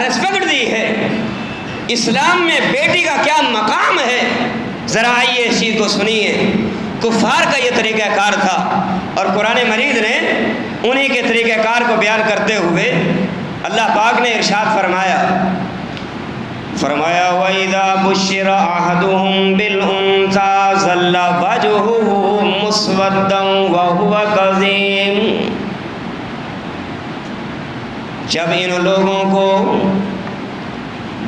Respect دی ہے، اسلام میں بیٹی کا کیا مقام ہے، ذرا آئیے اس چیز کو سنیے۔ کفار کا یہ طریقہ کار تھا، اور قرآن مجید نے انہی کے طریقہ کار کو بیان کرتے ہوئے اللہ پاک نے ارشاد فرمایا وَإِذَا بُشِّرَ أَحَدُهُم بِالْأُنثَىٰ ظَلَّ وَجْهُهُ مُسْوَدًّا وَهُوَ كَظِيمٌ۔ جب ان لوگوں کو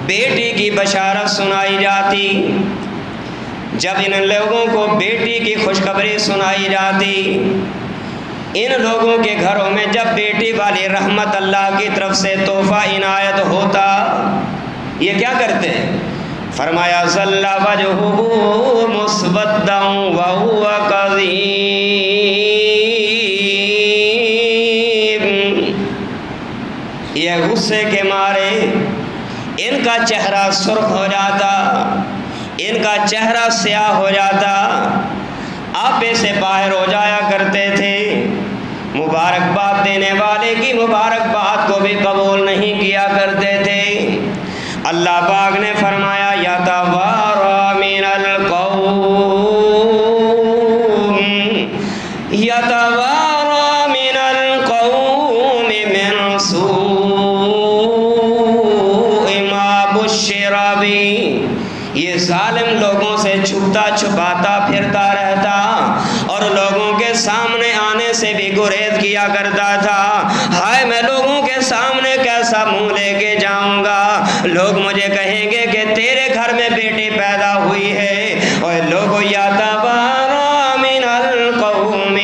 بیٹی کی بشارت سنائی جاتی، جب ان لوگوں کو بیٹی کی خوشخبری سنائی جاتی، ان لوگوں کے گھروں میں جب بیٹی والی رحمت اللہ کی طرف سے تحفہ عنایت ہوتا، یہ کیا کرتے ہیں؟ فرمایا ظل وجہہ مسودا وہو کظیم، یہ غصے کے مارے ان کا چہرہ سرخ ہو جاتا، ان کا چہرہ سیاہ ہو جاتا، آپے سے باہر ہو جایا کرتے تھے، مبارکباد دینے والے کی مبارکباد کو بھی قبول نہیں کیا کرتے تھے۔ اللہ پاک نے فرمایا یتوارا من القوم، یتوارا من القوم من سوء ما بشر بہ، یہ ظالم لوگوں سے چھپتا چھپاتا پھرتا رہتا، اور لوگوں کے سامنے آنے سے بھی گریز کیا کرتا تھا۔ ہائے میں لوگوں کے سامنے کیسا منہ لے کے جاؤں گا، لوگ مجھے کہیں گے کہ تیرے گھر میں بیٹی پیدا ہوئی ہے۔ اور لوگوں یتوارا من القوم،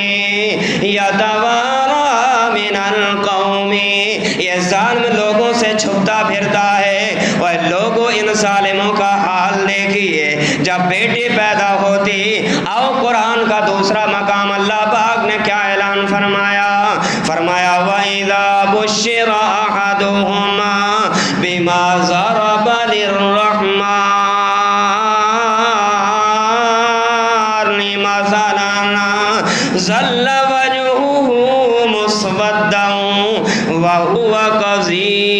یتوارا من القوم، یہ ظالم لوگوں سے چھپتا پھرتا ہے۔ اور لوگوں ان ظالموں کا حال دیکھیے، جب بیٹی پیدا ہوتی، او قرآن کا دوسرا مقام اللہ پاک نے کیا اعلان فرمایا؟ فرمایا وَإِذَا بُشِّرَ أَحَدُهُمَا بِمَا ضَرَبَ لِلرَّحْمَنِ مَثَلًا ظَلَّ وَجْهُهُ مُسْوَدًّا وَهُوَ كَظِيمٌ۔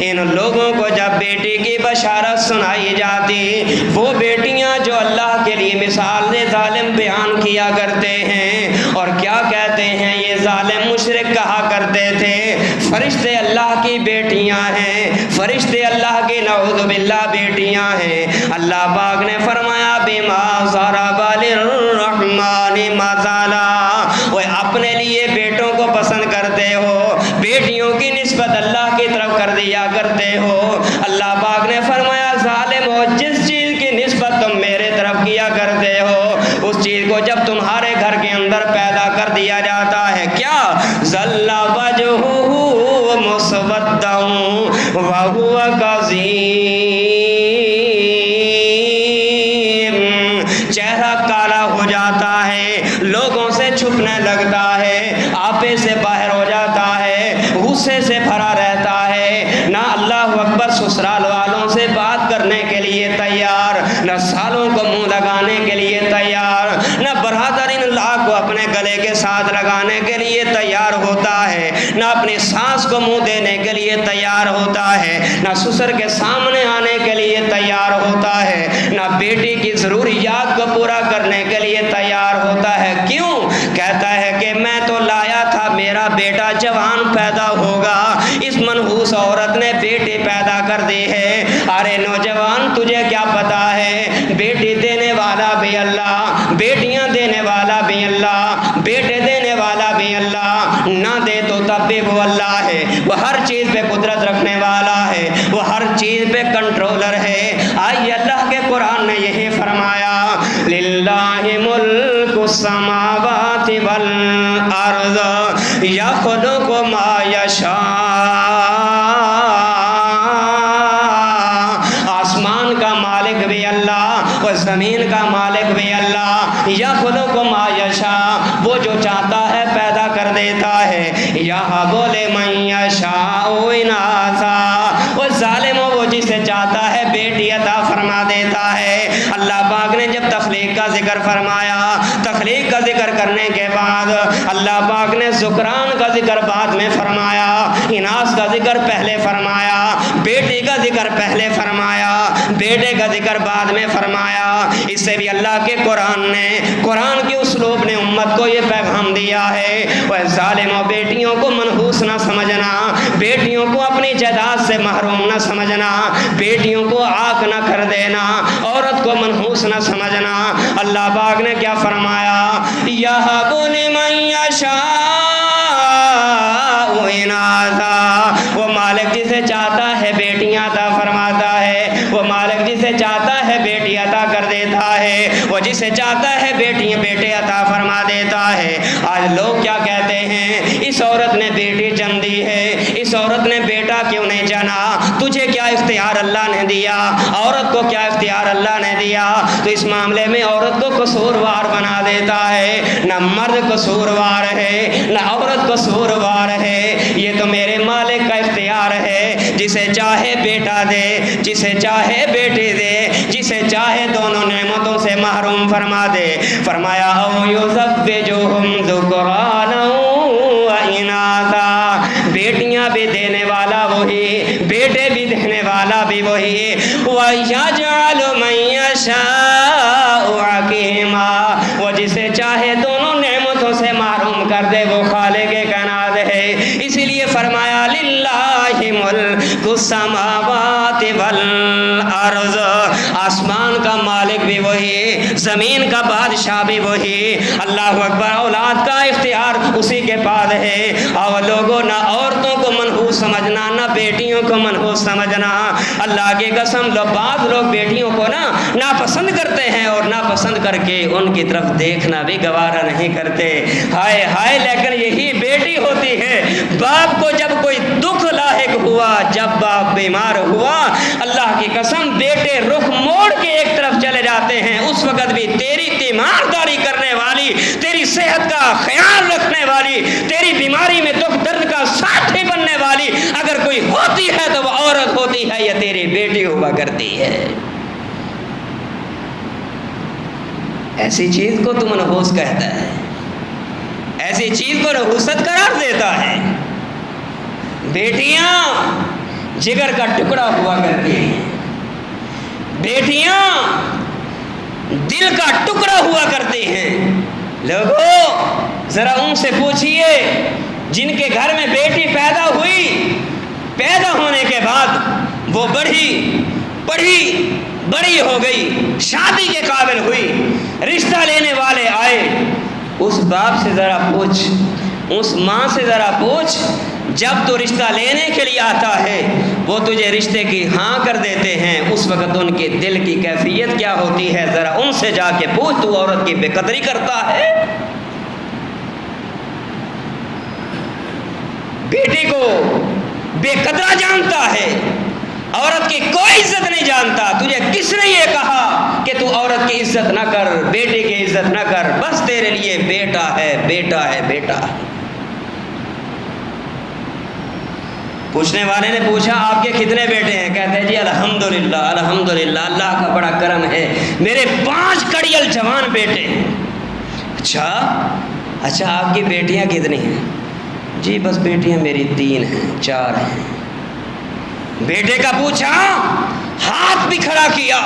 ان لوگوں کو جب بیٹی کی بشارت سنائی جاتی، وہ بیٹیاں جو اللہ کے لیے مثال ظالم بیان کیا کرتے ہیں، اور کیا کہتے ہیں؟ یہ ظالم مشرک کہا کرتے تھے فرشتے اللہ کی بیٹیاں ہیں، فرشتے اللہ کی نعوذ باللہ بیٹیاں ہیں۔ اللہ پاک نے فرمایا بما ضرب للرحمن مثلا، وہ اپنے لیے بیٹوں کو پسند کرتے ہو، بیٹیوں کی نسبت اللہ کی طرف کر دیا کرتے ہو۔ اللہ پاک نے فرمایا ظالم ہو، جس چیز کی نسبت تم میرے طرف کیا کرتے ہو، اس چیز کو جب تمہارے گھر کے اندر پیدا کر دیا جاتا ہے، کیا ظل وجہہ مسودا وہو کظیم، چہرہ کالا ہو جاتا ہے، لوگوں سے چھپنے لگتا ہے، آپے سے باہر ہو جاتا ہے، غصے سے بھرا رہتا ہے، نہ اللہ اکبر سسرال والوں سے بات کرنے کے لیے تیار، نہ سالوں کو منہ لگانے کے لیے تیار، نہ برادر ان اللہ کو اپنے گلے کے ساتھ لگانے کے لیے تیار ہوتا ہے، نہ اپنی ساس کو منہ دینے کے لیے تیار ہوتا ہے، نہ سسر کے سامنے آنے کے لیے تیار ہوتا ہے، نہ بیٹی کی ضروریات کو پورا کرنے کے لیے تیار ہوتا ہے۔ کیوں؟ کہتا ہے کہ میں تو لایا تھا میرا بیٹا جوان پیدا ہوگا، اس منحوس عورت نے بیٹی پیدا کر دی ہے۔ ارے نوجوان تجھے کیا پتا ہے، بیٹی دینے والا بھی اللہ، بیٹیاں دینے والا بھی اللہ، بیٹے دینے والا بھی اللہ، نہ دے تو تب بھی وہ اللہ ہے، وہ ہر چیز پہ قدرت رکھنے والا ہے، وہ ہر چیز پہ کنٹرولر ہے۔ آئیے اللہ کے قرآن نے یہی فرمایا للہ ملک السماوات والارض یخلق ما یشاء، آسمان کا مالک بھی اللہ اور زمین کا مالک بھی اللہ، یخلق ما یشاء، وہ جو چاہتا ہے پیدا کر دیتا ہے، یہب لمن یشاء اناثا، وہ ظالم وہ جسے چاہتا ہے بیٹی عطا فرما دیتا ہے۔ اللہ پاک نے جب تخلیق کا ذکر فرمایا، تخلیق کا ذکر کرنے کے بعد اللہ پاک نے ذکران کا ذکر بعد میں فرمایا، اناث کا ذکر پہلے فرمایا، بیٹی کا ذکر پہلے فرمایا، بیٹے کا ذکر بعد میں فرمایا۔ اس سے بھی اللہ کے قرآن کے اسلوب نے امت کو یہ پیغام دیا ہے، وہ ظالموں بیٹیوں کو منحوس نہ سمجھنا، بیٹیوں کو اپنی جائیداد سے محروم نہ سمجھنا، بیٹیوں کو عاق نہ کر دینا، عورت کو منحوس نہ سمجھنا۔ اللہ پاک نے کیا فرمایا؟ یَہَبُ لِمَن یَشَاءُ اناثا، وہ مالک جسے چاہتا ہے بیٹیاں عطا فرماتا ہے، وہ مالک جسے چاہتا ہے بیٹی عطا کر دیتا ہے، وہ جسے چاہتا ہے بیٹے عطا فرما دیتا ہے۔ آج لوگ کیا کہتے ہیں؟ اس عورت نے بیٹی جن دی ہے، اس عورت نے بیٹا کیوں نہیں جنا؟ تجھے کیا اختیار اللہ نے دیا؟ عورت کو کیا اختیار اللہ نے دیا؟ تو اس معاملے میں عورت کو قصوروار بنا دیتا ہے، نہ مرد قصوروار ہے نہ عورت قصوروار ہے، یہ تو میرے مالک کا اختیار ہے، جسے چاہے بیٹا دے، جسے چاہے بیٹی دے، جسے چاہے دونوں نعمتوں سے محروم فرما دے۔ فرمایا او یزوجہم ذکرانا و اناثا، بیٹیاں بھی دینے والا وہی، بیٹے بھی دینے والا بھی وہی۔ وَيَجْعَلُ مَن يَشَاءُ عَقِيمًا، وہ جسے چاہے دونوں نعمتوں سے محروم کر دے، وہ خالق کائنات ہے۔ اسی لیے فرمایا للہ ملک السماوات والارض، آسمان کا مالک بھی وہی، زمین کا بادشاہ بھی وہی۔ اللہ اکبر، اولاد کا اختیار اسی کے پاس ہے۔ اور لوگوں نہ عورتوں کو منحوس سمجھنا، نہ بیٹیوں کو منحوس سمجھنا۔ اللہ کی قسم، بعض لوگ بیٹیوں کو ناپسند کرتے ہیں اور ناپسند کر کے ان کی طرف دیکھنا بھی گوارا نہیں کرتے۔ ہائے ہائے، لیکن یہی بیٹی ہوتی ہے۔ باپ کو جب کوئی دکھ لاحق ہوا، جب باپ بیمار ہوا، اللہ کی قسم بیٹے رخ موڑ کے ایک طرف چلے جاتے ہیں، اس وقت بھی تیری تیمارداری کرنے والی، تیری صحت کا خیال رکھنے والی، تیری بیماری میں دکھ درد کا ساتھی بننے والی اگر کوئی ہوتی ہے تو وہ عورت ہوتی ہے یا تیری بیٹی ہوا کرتی ہے۔ ایسی چیز کو تو منحوس کہتا ہے، ایسی چیز کو نحوست قرار دیتا ہے۔ بیٹیاں جگر کا ٹکڑا ہوا کرتی ہیں، بیٹیاں دل کا ٹکڑا ہوا کرتی ہیں۔ لوگوں ذرا ان سے پوچھئے جن کے گھر میں بیٹی پیدا ہوئی، پیدا ہونے کے بعد وہ بڑی ہو گئی، شادی کے قابل ہوئی، رشتہ لینے والے آئے، اس باپ سے ذرا پوچھ، اس ماں سے ذرا پوچھ، جب تو رشتہ لینے کے لیے آتا ہے وہ تجھے رشتے کی ہاں کر دیتے ہیں، اس وقت ان کے دل کی کیفیت کیا ہوتی ہے؟ ذرا ان سے جا کے پوچھ، تو عورت کی بے قدری کرتا ہے؟ بیٹی کو بے قدرہ جانتا ہے، عورت کی کوئی عزت نہیں جانتا۔ تجھے کس نے یہ کہا کہ تو عورت کی عزت نہ کر، بیٹے کی عزت نہ کر؟ بس تیرے لیے بیٹا ہے، بیٹا ہے، بیٹا ہے۔ پوچھنے والے نے پوچھا آپ کے کتنے بیٹے ہیں؟ کہتے ہیں جی الحمدللہ الحمدللہ، اللہ کا بڑا کرم ہے، میرے 5 کڑیل جوان بیٹے ہیں۔ اچھا آپ کی بیٹیاں کتنی ہیں؟ جی بس بیٹیاں میری 3 ہیں، 4 ہیں۔ بیٹے کا پوچھا، ہاتھ بھی کھڑا کیا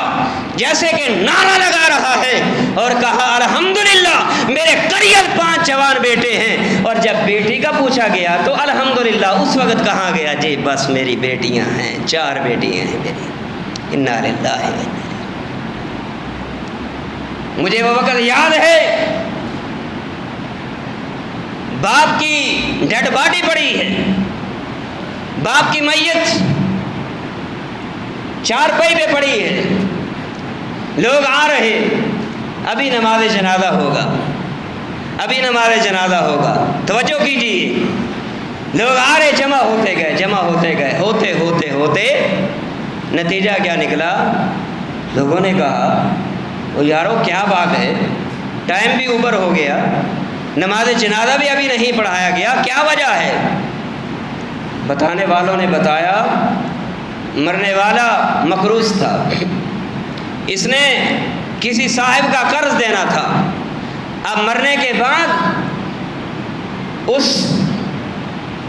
جیسے کہ نعرہ لگا رہا ہے اور کہا الحمدللہ میرے کڑیل 5 جوان بیٹے ہیں۔ اور جب بیٹی کا پوچھا گیا تو الحمدللہ اس وقت کہا گیا جی بس میری بیٹیاں ہیں، 4 بیٹیاں ہیں میری۔ انا للہ و انا الیہ۔ مجھے وہ وقت یاد ہے، باپ کی ڈیڈ باڈی پڑی ہے، باپ کی میت چارپائی پہ پڑی ہے، لوگ آ رہے، ابھی نماز جنازہ ہوگا، ابھی نماز جنازہ ہوگا، توجہ کیجیے۔ لوگ آ رہے، جمع ہوتے گئے، ہوتے نتیجہ کیا نکلا؟ لوگوں نے کہا وہ یارو کیا بات ہے، ٹائم بھی اوپر ہو گیا، نماز جنازہ بھی ابھی نہیں پڑھایا گیا، کیا وجہ ہے؟ بتانے والوں نے بتایا مرنے والا مقروض تھا، اس نے کسی صاحب کا قرض دینا تھا، اب مرنے کے بعد اس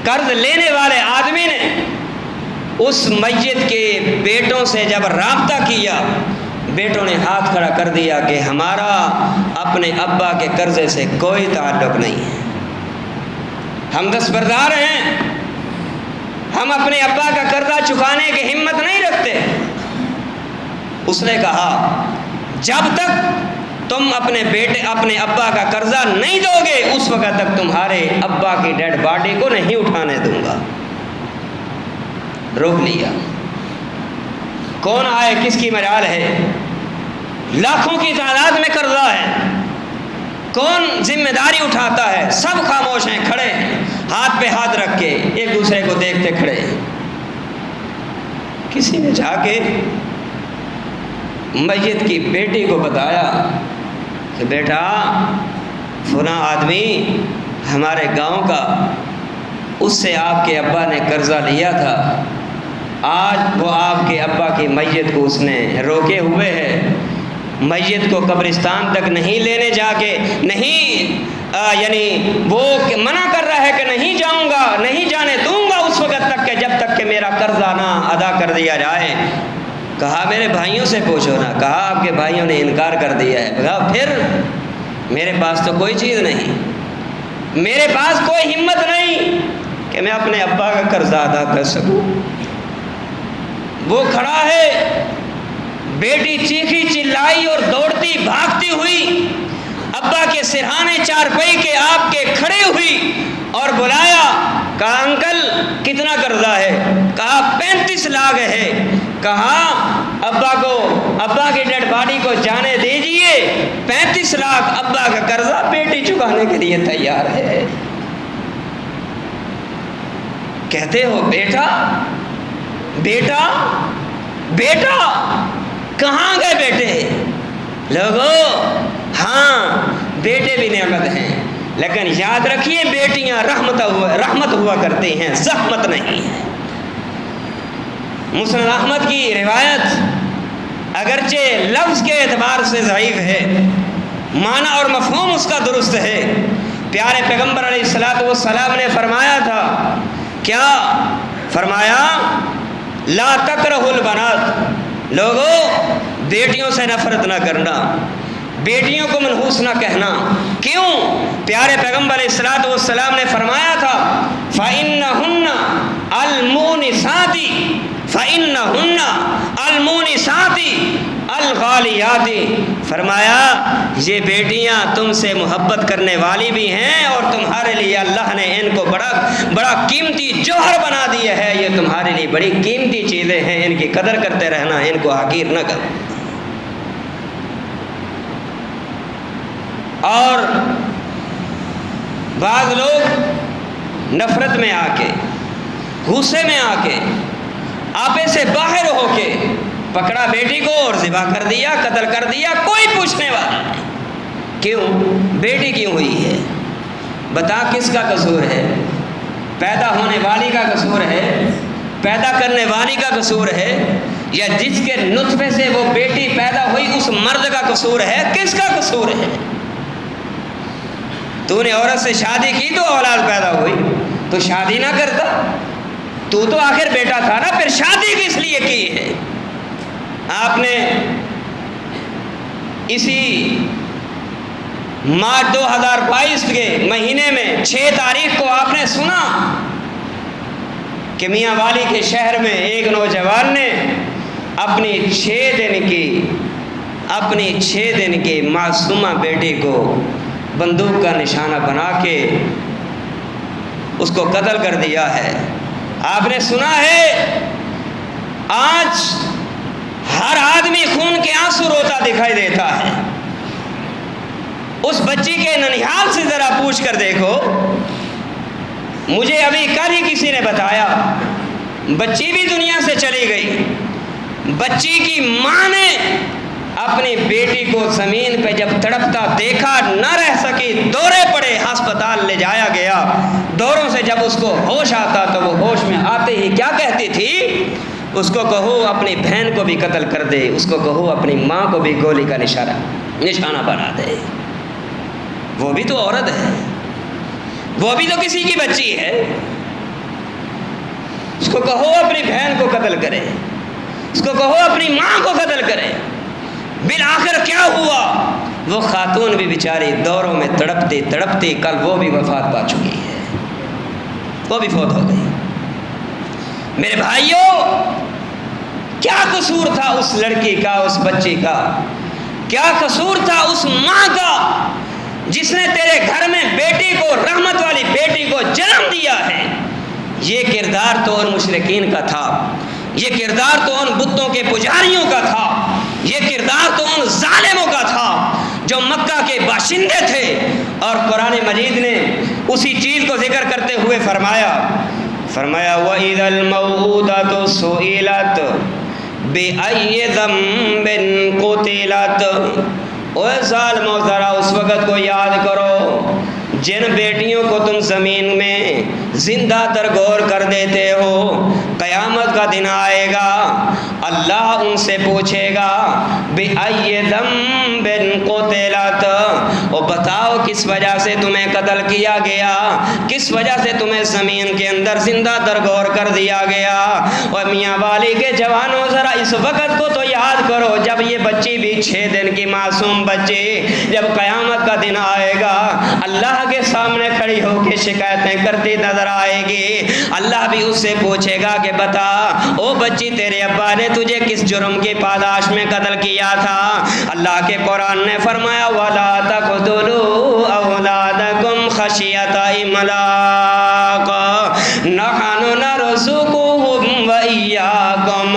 قرض لینے والے آدمی نے اس میت کے بیٹوں سے جب رابطہ کیا، بیٹوں نے ہاتھ کھڑا کر دیا کہ ہمارا اپنے ابا کے قرضے سے کوئی تعلق نہیں ہے، ہم دستبردار ہیں، ہم اپنے ابا کا قرضہ چکانے کی ہمت نہیں رکھتے۔ اس نے کہا جب تک تم اپنے ابا کا قرضہ نہیں دو گے اس وقت تک تمہارے ابا کی ڈیڈ باڈی کو نہیں اٹھانے دوں گا۔ روک لیا۔ کون آئے، کس کی مجال ہے؟ لاکھوں کی تعداد میں قرضہ ہے، کون ذمہ داری اٹھاتا ہے؟ سب خاموش ہیں، کھڑے ہیں، ہاتھ پہ ہاتھ رکھ کے ایک دوسرے کو دیکھتے کھڑے ہیں۔ کسی نے جا کے میت کی بیٹی کو بتایا کہ بیٹا فلاں آدمی ہمارے گاؤں کا، اس سے آپ کے ابا نے قرضہ لیا تھا، آج وہ آپ کے ابا کی میت کو اس نے روکے ہوئے ہے، میت کو قبرستان تک نہیں لینے جا کے نہیں یعنی وہ منع کر رہا ہے کہ نہیں جاؤں گا، نہیں جانے دوں گا اس وقت تک کہ جب تک کہ میرا قرضہ نہ ادا کر دیا جائے۔ کہا میرے بھائیوں سے پوچھو نا، کہا آپ کے بھائیوں نے انکار کر دیا ہے۔ کہا پھر میرے پاس تو کوئی چیز نہیں، میرے پاس کوئی ہمت نہیں کہ میں اپنے ابا کا قرضہ ادا کر سکوں۔ وہ کھڑا ہے، بیٹی چیخی چلائی اور دوڑتی بھاگتی ہوئی ابا کے سرہانے چارپائی کے آپ کے کھڑے ہوئی اور بلایا۔ کہا انکل کتنا قرضہ ہے؟ کہا 35 لاکھ ہے۔ کہا ابا کی ڈیڈ باڈی کو جانے دیجئے، 35 لاکھ ابا کا قرضہ بیٹی چکانے کے لیے تیار ہے۔ کہتے ہو بیٹا بیٹا بیٹا، کہاں گئے بیٹے؟ لوگوں ہاں بیٹے بھی نعمت ہیں، لیکن یاد رکھیے بیٹیاں رحمت ہوا کرتی ہیں، زحمت نہیں ہے۔ مسند احمد کی روایت اگرچہ لفظ کے اعتبار سے ضعیف ہے، معنی اور مفہوم اس کا درست ہے۔ پیارے پیغمبر علیہ الصلوۃ والسلام نے فرمایا تھا، کیا فرمایا؟ لا تکرہوا البنات، لوگوں بیٹیوں سے نفرت نہ کرنا، بیٹیوں کو منحوس نہ کہنا۔ کیوں؟ پیارے پیغمبر علیہ الصلوۃ والسلام نے فرمایا تھا فَإِنَّهُنَّ الْمُونِسَاتِ الْغَالِيَاتِ، فرمایا یہ بیٹیاں تم سے محبت کرنے والی بھی ہیں اور تمہارے لیے اللہ نے ان کو بڑا قیمتی جوہر بنا دیا ہے، یہ تمہارے لیے بڑی قیمتی چیزیں ہیں، ان کی قدر کرتے رہنا، ان کو حقیر نہ کرو۔ اور بعض لوگ نفرت میں آ کے، غصے میں آ کے، آپے سے باہر ہو کے پکڑا بیٹی کو اور ذبح کر دیا، قتل کر دیا، کوئی پوچھنے والا نہیں۔ کیوں؟ بیٹی کیوں ہوئی ہے؟ بتا کس کا قصور ہے؟ پیدا ہونے والی کا قصور ہے؟ پیدا کرنے والی کا قصور ہے؟ یا جس کے نطفے سے وہ بیٹی پیدا ہوئی اس مرد کا قصور ہے؟ کس کا قصور ہے؟ تو نے عورت سے شادی کی تو اولاد پیدا ہوئی، تو شادی نہ کرتا؟ تو آخر بیٹا تھا نا، پھر شادی کس لیے کی ہے؟ آپ نے اسی مارچ 2022 کے مہینے میں 6 تاریخ کو آپ نے سنا کہ میاں والی کے شہر میں ایک نوجوان نے اپنی 6 دن کی معصومہ بیٹی کو بندوق کا نشانہ بنا کے اس کو قتل کر دیا ہے۔ آپ نے سنا ہے آج ہر آدمی خون کے آنسو روتا دکھائی دیتا ہے۔ اس بچی کے ننیھال سے ذرا پوچھ کر دیکھو، مجھے ابھی کل ہی کسی نے بتایا بچی بھی دنیا سے چلی گئی۔ بچی کی ماں نے اپنی بیٹی کو زمین پہ جب تڑپتا دیکھا، نہ رہ سکی، دورے پڑے، ہسپتال لے جایا گیا۔ دوروں سے جب اس کو ہوش آتا تو وہ ہوش میں آتے ہی کیا کہتی تھی؟ اس کو کہو اپنی بہن کو بھی قتل کر دے، اس کو کہو اپنی ماں کو بھی گولی کا نشانہ بنا دے۔ وہ بھی تو عورت ہے، وہ بھی تو کسی کی بچی ہے۔ کو کہو اپنی بہن کو قتل کرے، اس کو کہو اپنی ماں کو قتل کرے۔ بالآخر کیا ہوا؟ وہ خاتون بھی بیچاری دوروں میں تڑپتی تڑپتی کل وہ بھی وفات پا چکی ہے، وہ بھی فوت ہو گئی۔ میرے بھائیوں، کیا قصور تھا اس لڑکی کا، اس بچی کا؟ کیا قصور تھا اس ماں کا جس نے تیرے گھر میں بیٹی کو، رحمت والی بیٹی کو جنم دیا ہے؟ یہ کردار تو ان مشرکین کا تھا، یہ کردار تو ان بتوں کے پجاریوں کا تھا، یہ کردار تو ان ظالموں کا تھا جو مکہ کے باشندے تھے۔ اور قرآن مجید نے اسی چیز کو ذکر کرتے ہوئے فرمایا وَإِذَا الْمَوْءُودَةُ سُئِلَتْ بِأَيِّ ذَنبٍ قُتِلَتْ۔ اوے ظالمو، ذرا اس وقت کو یاد کرو جن بیٹیوں کو تم زمین میں زندہ درگور کر دیتے ہو، قیامت کا دن آئے گا، اللہ ان سے پوچھے گا بِأَيِّ ذَنبٍ قُتِلَتْ، اور بتاؤ کس وجہ سے تمہیں قتل کیا گیا، کس وجہ سے تمہیں زمین کے اندر زندہ درگور کر دیا گیا۔ اور میاں والی کے جوانوں، ذرا اس وقت کو تو یاد کرو جب یہ بچی بھی 6 دن کی معصوم بچی جب قیامت کا دن آئے گا، اللہ کے سامنے کھڑی ہو کے شکایتیں کرتی نظر آئے گی، اللہ بھی اس سے پوچھے گا کہ بتا او بچی، تیرے ابا نے تجھے کس جرم کی پاداش میں قتل کیا تھا؟ اللہ کے قرآن نے فرمایا وَلَا تَقْتُلُوا أَوْلَادَكُمْ خَشْيَةَ إِمْلَاقٍ نَحْنُ نَرْزُقُهُمْ وَإِيَّاكُمْ۔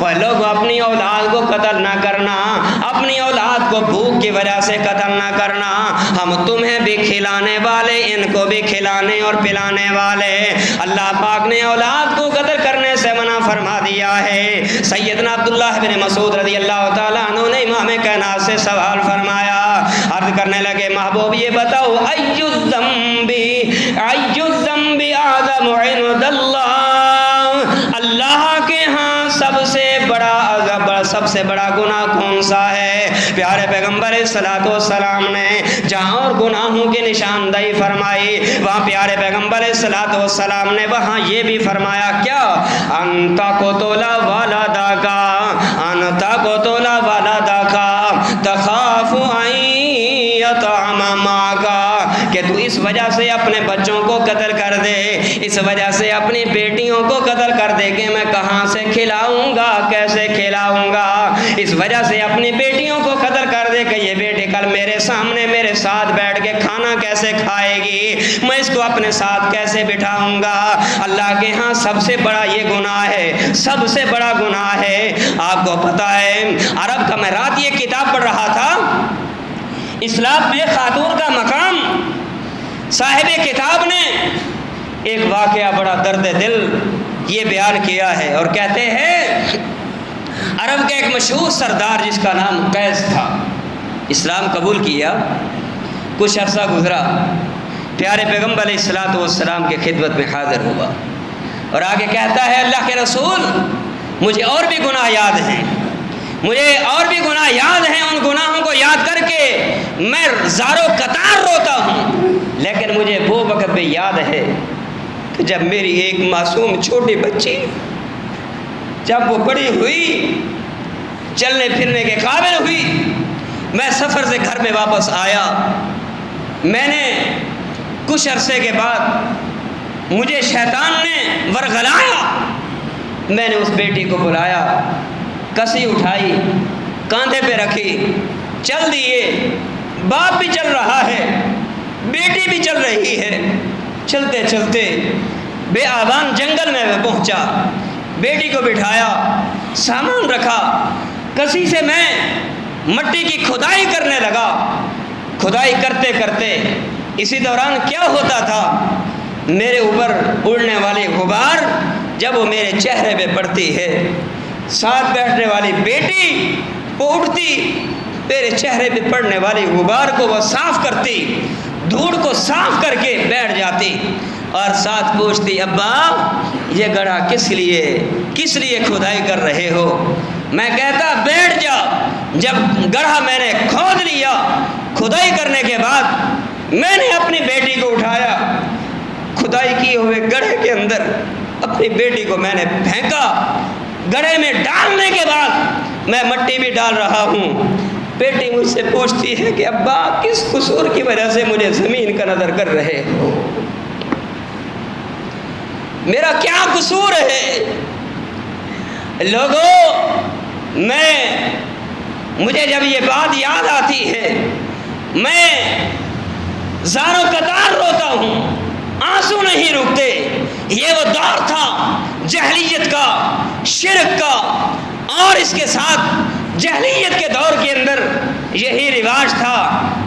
وہ لوگ اپنی اولاد کو قتل نہ کرنا، اپنی اولاد کو بھوک کی وجہ سے قتل نہ کرنا، ہم تمہیں بھی کھلانے والے، ان کو بھی کھلانے اور پلانے والے۔ اللہ پاک نے اولاد کو قتل کرنے سے منع فرما دیا ہے۔ سیدنا عبداللہ بن مسعود رضی اللہ تعالیٰ عنہ نے امام کائنات سے سوال فرمایا، عرض کرنے لگے محبوب یہ بتاؤ ای الذنب اعظم عند اللہ، اللہ کے ہاں سب سے بڑا گناہ کون سا ہے؟ پیارے پیغمبر صلی والسلام نے جہاں اور گناہوں کی نشاندہی فرمائی، وہاں پیارے پیغمبر صلی والسلام نے وہاں یہ بھی فرمایا کیا؟ انتا قتلا والداکا، انتا قتلا والداکا تخاف ان یطعم معکا، کہ تو اس وجہ سے اپنے بچوں کو قتل کر دے، اس وجہ سے اپنی بیٹیوں کو قتل کر دے کہ میں کہاں سے کھلاؤں گا، کیسے کھلاؤں گا، اس وجہ سے اپنی بیٹیوں کو قتل کر دے کہ یہ بیٹی کل میرے سامنے میرے ساتھ بیٹھ کے کھانا کیسے کھائے گی، میں اس کو اپنے ساتھ کیسے بٹھاؤں گا۔ اللہ کے ہاں سب سے بڑا یہ گناہ ہے، سب سے بڑا گناہ ہے۔ آپ کو پتہ ہے عرب کا، میں رات یہ کتاب پڑھ رہا تھا، اسلام میں خاتون کا مقام، صاحب کتاب نے ایک واقعہ بڑا درد دل یہ بیان کیا ہے، اور کہتے ہیں عرب کے ایک مشہور سردار جس کا نام قیس تھا، اسلام قبول کیا، کچھ عرصہ گزرا، پیارے پیغمبر علیہ الصلوۃ والسلام کے خدمت میں حاضر ہوا اور آگے کہتا ہے اللہ کے رسول مجھے اور بھی گناہ یاد ہیں، مجھے اور بھی گناہ یاد ہیں، ان گناہوں کو یاد کر کے میں زارو قطار روتا ہوں، لیکن مجھے وہ وقت بھی یاد ہے کہ جب میری ایک معصوم چھوٹی بچی جب وہ بڑی ہوئی، چلنے پھرنے کے قابل ہوئی، میں سفر سے گھر میں واپس آیا، میں نے کچھ عرصے کے بعد مجھے شیطان نے ورغلایا، میں نے اس بیٹی کو بلایا، کسی اٹھائی، کاندھے پہ رکھی، چل دیے، باپ بھی چل رہا ہے، بیٹی بھی چل رہی ہے، چلتے چلتے بے آبان جنگل میں پہنچا، بیٹی کو بٹھایا، سامان رکھا، کسی سے میں مٹی کی کھدائی کرنے لگا، کھدائی کرتے کرتے اسی دوران کیا ہوتا تھا، میرے اوپر اڑنے والی غبار جب وہ میرے چہرے پہ پڑتی ہے، ساتھ بیٹھنے والی بیٹی وہ اٹھتی، میرے چہرے پہ پڑنے والی غبار کو وہ صاف کرتی، دھوڑ کو صاف کر کے بیٹھ جاتی اور ساتھ پوچھتی ابا یہ گڑھا کس لیے کھدائی کر رہے ہو؟ میں کہتا بیٹھ جا۔ جب گڑھا میں نے کھود لیا، کھدائی کرنے کے بعد میں نے اپنی بیٹی کو اٹھایا، کھدائی کیے ہوئے گڑھے کے اندر اپنی اپنی بیٹی کو میں نے پھینکا، گڑھے میں ڈالنے کے بعد میں مٹی بھی ڈال رہا ہوں۔ بیٹی مجھ سے پوچھتی ہے کہ ابا کس قصور کی وجہ سے مجھے زمین کا نظر کر رہے ہو، میرا کیا قصور ہے؟ لوگوں، مجھے جب یہ بات یاد آتی ہے میں زاروں قطار روتا ہوں، آنسو نہیں رکتے۔ یہ وہ دور تھا جہلیت کا، شرک کا، اور اس کے ساتھ جہلیت کے دور کے اندر یہی رواج تھا۔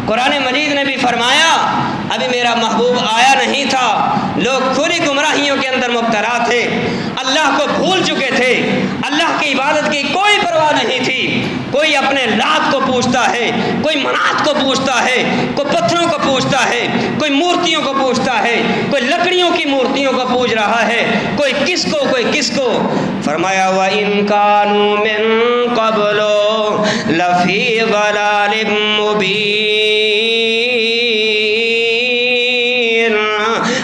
قرآن مجید نے بھی فرمایا ابھی میرا محبوب آیا نہیں تھا، لوگ کھلی گمراہیوں کے اندر مبتلا تھے، اللہ کو بھول چکے تھے، اللہ کی عبادت کی کوئی پرواہ نہیں تھی۔ کوئی اپنے لات کو پوجتا ہے، کوئی منات کو پوجتا ہے، کوئی پتھروں کو پوجتا ہے، کوئی مورتیوں کو پوجتا ہے، کوئی لکڑیوں کی مورتیوں کو پوج رہا ہے، کوئی کس کو کوئی کس کو۔ فرمایا وَإِن كَانُوا مِن قَبْلُ لَفِي ضَلَالٍ مُبِينٍ،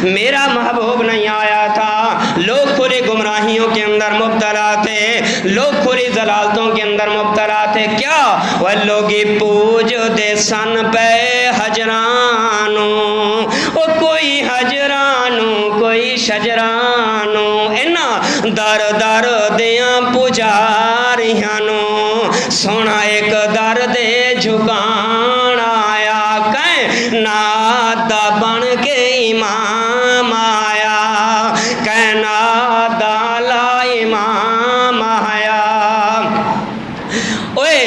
میرا محبوب نہیں آیا تھا، لوگ کھلی گمراہیوں کے اندر مبتلا تھے، لوگ کھلی ضلالتوں کے اندر مبتلا تھے۔ کیا وہ لوگی پوج دے سن پہ حجرانو، او کوئی حجرانو کوئی شجرانو، اینا در در دیاں پجاریاں نو سونا ایک در دے جھکان آیا، کائنات دا بن کے امام آیا، کائنات دا لا امام آیا۔ اوے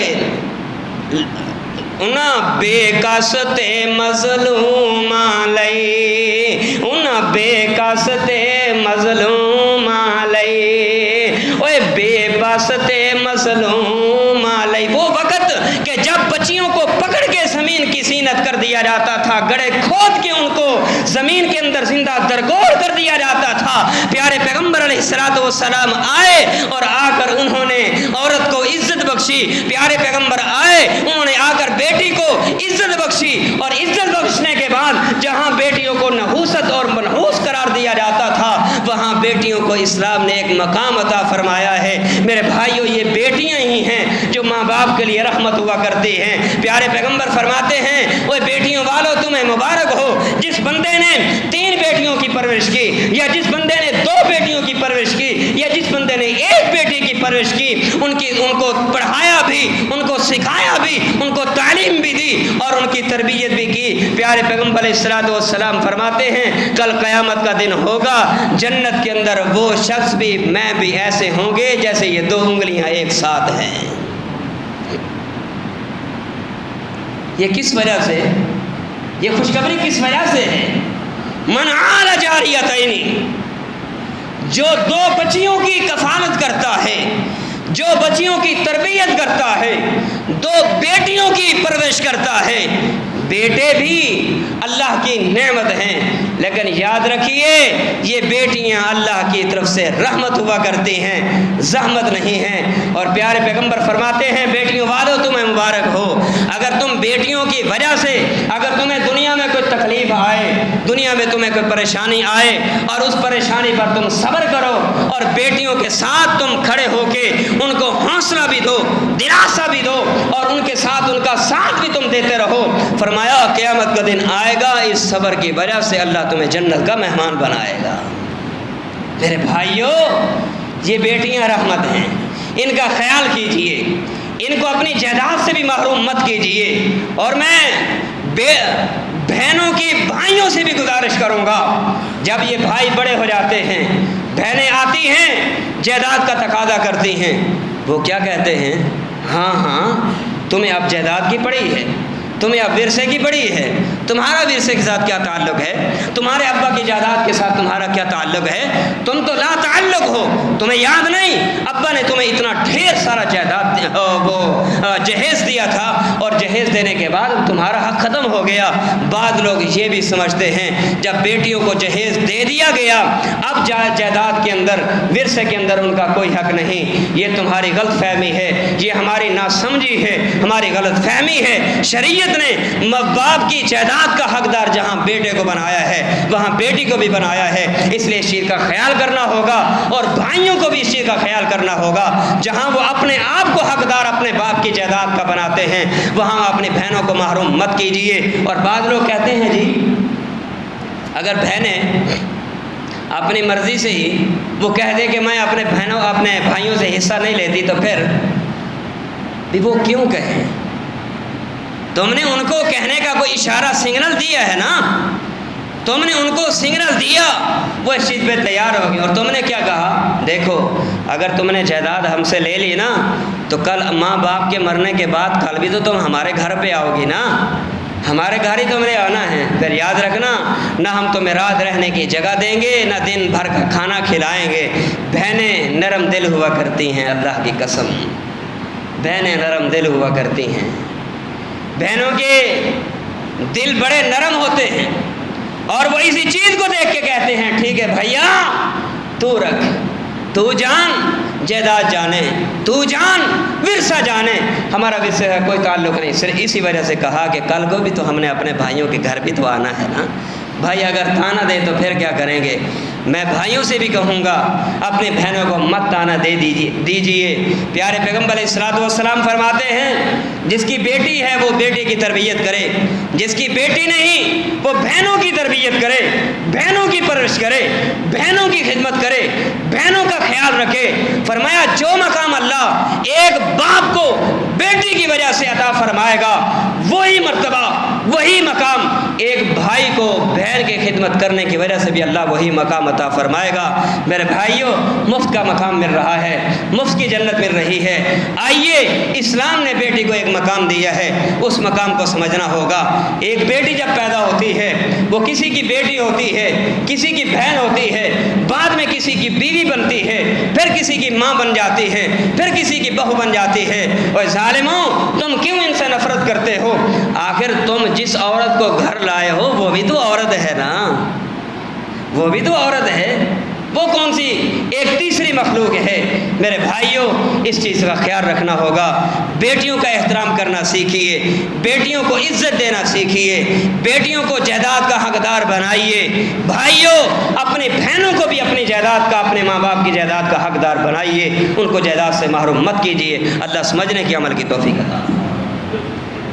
انہاں بے کس تے مظلوم لئی، انہاں بے کس تے مظلوم لئی، اوے بے بس تے مظلوم لئی۔ وہ وقت کہ جب بچیوں کو پکڑ کے زمین کی زینت کر دیا جاتا تھا، گڑھے کھود کے ان کو زمین کے اندر زندہ درگور کر دیا جاتا تھا، پیارے پیغمبر علیہ السلام آئے اور آ کر انہوں نے عورت کو عزت بخشی۔ پیارے پیغمبر آئے، انہوں نے آ کر بیٹی کو عزت بخشی، اور عزت بخشنے کے بعد جہاں بیٹیوں کو نحوست اور منحوس قرار دیا جاتا تھا، وہاں بیٹیوں کو اسلام نے ایک مقام عطا فرمایا ہے۔ میرے بھائیوں، یہ بیٹیاں ہی ہیں جو ماں باپ کے لیے رحمت ہوا کرتی ہیں۔ پیارے پیغمبر فرماتے ہیں وہ بیٹیوں والو تمہیں مبارک ہو، جس بندے نے 3 بیٹیوں کی پرورش کی، یا جس بندے نے 2 بیٹیوں کی پرورش کی، یا جس بندے نے 1 بیٹی کی پرورش کی، ان کو پڑھایا بھی، ان کو سکھایا بھی، ان کو تعلیم بھی دی اور ان کی تربیت بھی کی۔ پیارے پیغمبر علیہ السلام فرماتے ہیں کل قیامت کا دن ہوگا، جنت کے اندر وہ شخص بھی میں بھی ایسے ہوں گے جیسے یہ 2 انگلیاں ایک ساتھ ہیں۔ یہ کس وجہ سے، یہ خوشخبری کس وجہ سے ہے؟ من عال جاریتین، جو 2 بچیوں کی کفالت کرتا ہے، جو بچیوں کی تربیت کرتا ہے، 2 بیٹیوں کی پرورش کرتا ہے۔ بیٹے بھی اللہ کی نعمت ہیں، لیکن یاد رکھیے یہ بیٹیاں اللہ کی طرف سے رحمت ہوا کرتی ہیں، زحمت نہیں ہیں۔ اور پیارے پیغمبر فرماتے ہیں بیٹیوں والو تمہیں مبارک ہو، اگر تم بیٹیوں کی وجہ سے، اگر تمہیں دنیا میں کوئی تکلیف آئے، دنیا میں تمہیں کوئی پریشانی آئے اور اس پریشانی پر تم صبر کرو اور بیٹیوں کے ساتھ تم کھڑے ہو کے ان کو حوصلہ بھی دو، دلاسا بھی دو، اور ان کے ساتھ ان کا ساتھ بھی تم دیتے رہو، فرمایا قیامت کا دن آئے گا، اس صبر کی وجہ سے اللہ تمہیں جنت کا مہمان بنائے گا۔ میرے بھائیوں، یہ بیٹیاں رحمت ہیں، ان کا خیال کیجئے، ان کو اپنی جائیداد سے بھی محروم مت کیجئے۔ اور میں بہنوں کی بھائیوں سے بھی گزارش کروں گا، جب یہ بھائی بڑے ہو جاتے ہیں، بہنیں آتی ہیں جائیداد کا تقاضا کرتی ہیں، وہ کیا کہتے ہیں؟ ہاں ہاں تمہیں اب جائیداد کی پڑی ہے، تمہیں اب ورثے کی پڑی ہے، تمہارا ورثے کے ساتھ کیا تعلق ہے؟ تمہارے ابا کی جائیداد کے ساتھ تمہارا کیا تعلق ہے؟ تم تو لا تعلق ہو، تمہیں یاد نہیں ابا نے تمہیں اتنا ڈھیر سارا جائیداد وہ جہیز دیا تھا، اور جہیز دینے کے بعد تمہارا حق ختم ہو گیا۔ بعض لوگ یہ بھی سمجھتے ہیں جب بیٹیوں کو جہیز دے دیا گیا اب جائیداد کے اندر، ورثے کے اندر ان کا کوئی حق نہیں۔ یہ تمہاری غلط فہمی ہے، یہ ہماری ناسمجھی ہے، ہماری غلط فہمی ہے۔ شریعت نے باپ کی جائیداد کا حقدار جہاں بیٹے کو بنایا ہے وہاں بیٹی کو بھی بنایا ہے، اس لیے اس چیز کا خیال کرنا ہوگا، اور بھائیوں کو بھی اس چیز کا خیال کرنا ہوگا۔ جہاں وہ اپنے آپ کو حقدار اپنے باپ کی جائیداد کا بناتے ہیں وہاں اپنی بہنوں کو محروم مت کیجیے۔ اور بعض لوگ کہتے ہیں جی اگر بہنیں اپنی مرضی سے ہی وہ کہہ دے کہ میں اپنے بھائیوں سے حصہ نہیں لیتی تو پھر بھی وہ کیوں کہیں؟ تم نے ان کو کہنے کا کوئی اشارہ سگنل دیا ہے نا، تم نے ان کو سگنل دیا، وہ اس چیز پہ تیار ہوگی۔ اور تم نے کیا کہا؟ دیکھو اگر تم نے جائیداد ہم سے لے لی نا تو کل ماں باپ کے مرنے کے بعد کل بھی تو تم ہمارے گھر پہ آؤ گی نا، ہمارے گھر ہی تم نے آنا ہے۔ پھر یاد رکھنا نہ ہم تمہیں رات رہنے کی جگہ دیں گے نہ دن بھر کا کھانا کھلائیں گے۔ بہنیں نرم دل ہوا کرتی ہیں، اللہ کی قسم بہنیں نرم دل ہوا کرتی ہیں، بہنوں کے دل بڑے نرم ہوتے ہیں، اور وہ اسی چیز کو دیکھ کے کہتے ہیں ٹھیک ہے بھیا تو رکھ، تو جان جائیداد جانے، تو جان ورثہ جانے، ہمارا ورثہ کا کوئی تعلق نہیں۔ صرف اسی وجہ سے کہا کہ کل کو بھی تو ہم نے اپنے بھائیوں کے گھر بھی تو آنا ہے نا۔ بھائی اگر تانا دے تو پھر کیا کریں گے؟ میں بھائیوں سے بھی کہوں گا اپنی بہنوں کو مت تانا دے دیجیے۔ پیارے پیغمبر علیہ الصلوۃ والسلام فرماتے ہیں جس کی بیٹی ہے وہ بیٹی کی تربیت کرے، جس کی بیٹی نہیں وہ بہنوں کی تربیت کرے، بہنوں کی پرورش کرے، بہنوں کی خدمت کرے، بہنوں کا خیال رکھے۔ فرمایا جو مقام اللہ ایک باپ کو بیٹی کی وجہ سے عطا فرمائے گا وہی مرتبہ، وہی مقام ایک بھائی کو بہن کی خدمت کرنے کی وجہ سے بھی اللہ وہی مقام عطا فرمائے گا۔ میرے بھائیوں مفت کا مقام مل رہا ہے، مفت کی جنت مل رہی ہے۔ آئیے اسلام نے بیٹی کو ایک مقام دیا ہے، اس مقام کو سمجھنا ہوگا۔ ایک بیٹی جب پیدا ہوتی ہے وہ کسی کی بیٹی ہوتی ہے، کسی کی بہن ہوتی ہے، بعد میں کسی کی بیوی بنتی ہے، پھر کسی کی ماں بن جاتی ہے، پھر کسی کی بہو بن جاتی ہے۔ اور ظالموں تم کیوں ان سے نفرت کرتے ہو؟ آخر تم جس عورت کو گھر لائے ہو وہ بھی تو عورت ہے نا، وہ بھی تو عورت ہے، وہ کون سی ایک تیسری مخلوق ہے؟ میرے بھائیوں اس چیز کا خیال رکھنا ہوگا۔ بیٹیوں کا احترام کرنا سیکھیے، بیٹیوں کو عزت دینا سیکھیے، بیٹیوں کو جائیداد کا حقدار بنائیے۔ بھائیوں اپنی بہنوں کو بھی اپنی جائیداد کا، اپنے ماں باپ کی جائیداد کا حقدار بنائیے، ان کو جائیداد سے محروم مت کیجیے۔ اللہ سمجھنے کی عمل کی توفیق عطا۔